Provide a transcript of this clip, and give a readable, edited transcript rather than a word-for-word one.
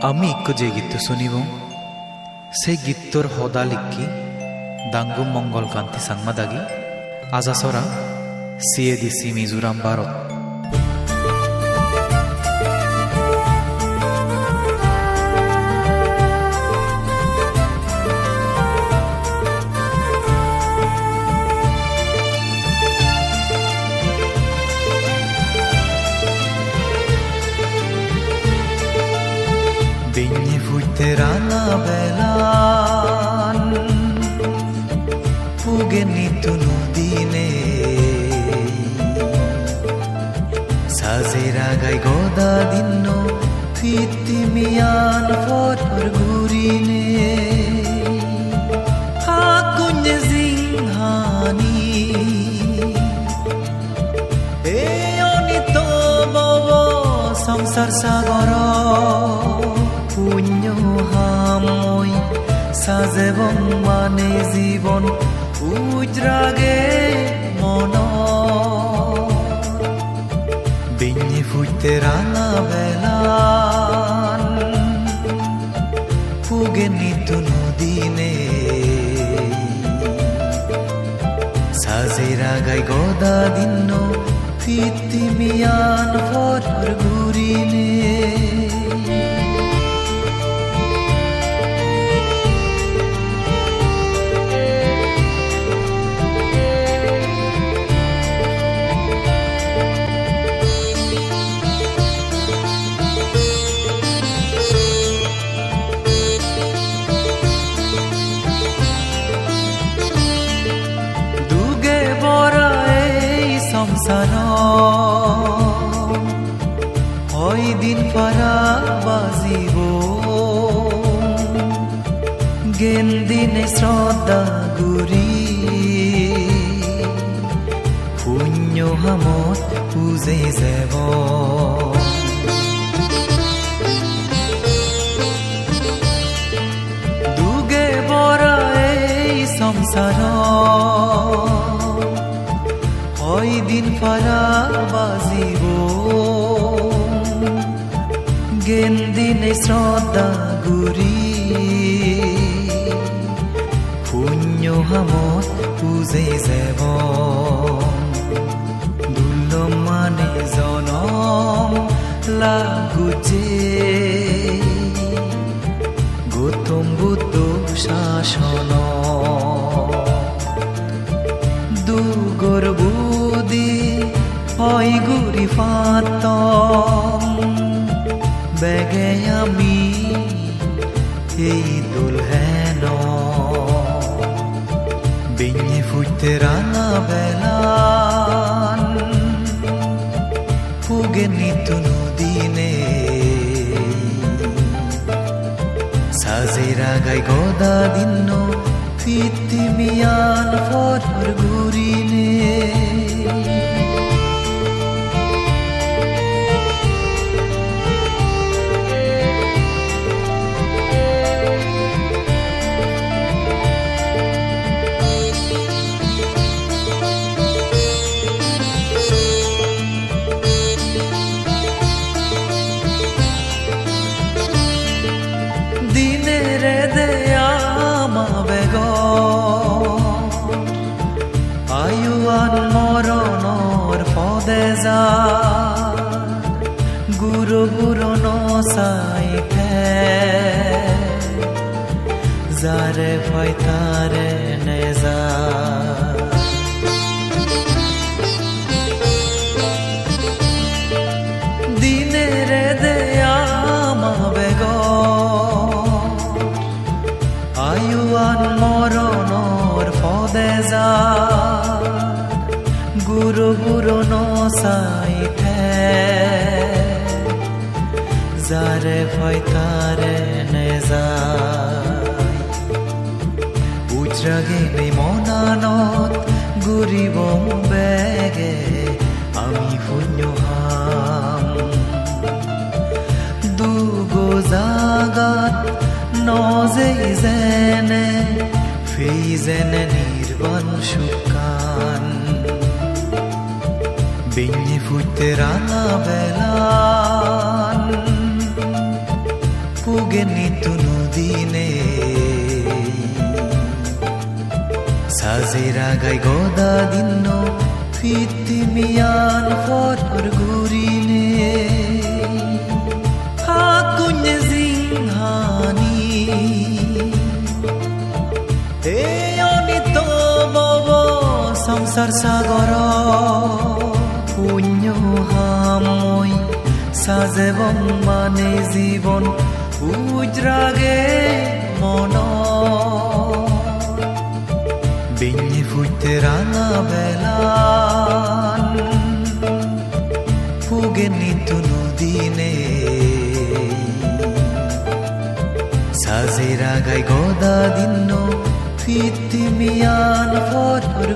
আমি ইক্কো যে গীত শুনিব সেই গীতর হদা লিখি দাঙ্গু মঙ্গল কান্তি সাংমাদাগি আজাসরা CADC Mizoram Bharat. Binyi fuite rana belan Pugeni tunu dine Sazira gai goda dinno Fiti miyan for gurine Hakunye zinghani Eoni to bobo samsar sagara পুণ্য হামই সাজেবং মানে জীবন উজরাগে মন বিঞ্জি ফুটতে রাঙা বেলান ফুগে নিতু নদীনে সাজেরা গাই গদা দিন্ন ফিতি মিয়ান ফর গুরিনে সংসার হয় দিন পারা বাজিব জ্ঞান দিনে শ্রদ্ধা গুরি পুণ্য হামত পুজে যাব দুগে বরা এই সংসার ওই দিন পারা বাজিব জ্ঞান দিনে শ্রদ্ধা গুরি পুণ্য হামত পুজে যাব দুর্লভ মানে জনম লাগুজে গৌতম বুদ্ধ শাসন দুগর বুদি হয় গুরি ফাতম বেগে আমি এই দুলহেন বিঞ্জি ফুটতে রাঙা বেলান ফুগে নিতু নদীনে সাজেরা গাই গদা দিন্ন ফিতি মিয়ান ফর গুরিনে দিনে রে দেয়া বেগ আয়ুয়ান মরণর পদে যা গুরু গুরু নসাইতে যারে ভয় তারে নেজা দিনে রে দেয়া বেগ আয়ুয়ান মরণর পদে যা গুরু গুরু নসাইতে যারে ভয় তারে নেজাই উজরাগে নেই মনানত গুরিব বেগে আমি পুণ্য হাম দুগো জাগাত নজে জেনে ফেই জেনে নির্বাণ সুকান বিঞ্জি ফুটতে রাঙা বেলান পুগেনিতু নদীনে সাজেরা গাই গদা দিন্ন ফিতিমিয়ান ফটর গুরিনে হাকুnye জিংহানি এয়নিতো বব সংসার সাগর পুণ্য হামই সাজেবং মানে জীবন উজরাগে মন বিঞ্জি ফুটতে রাঙা বেলান পুগেনিতু নদীনে সাজেরা গাই গদা দিন্ন ফিতিমিয়ান ফটর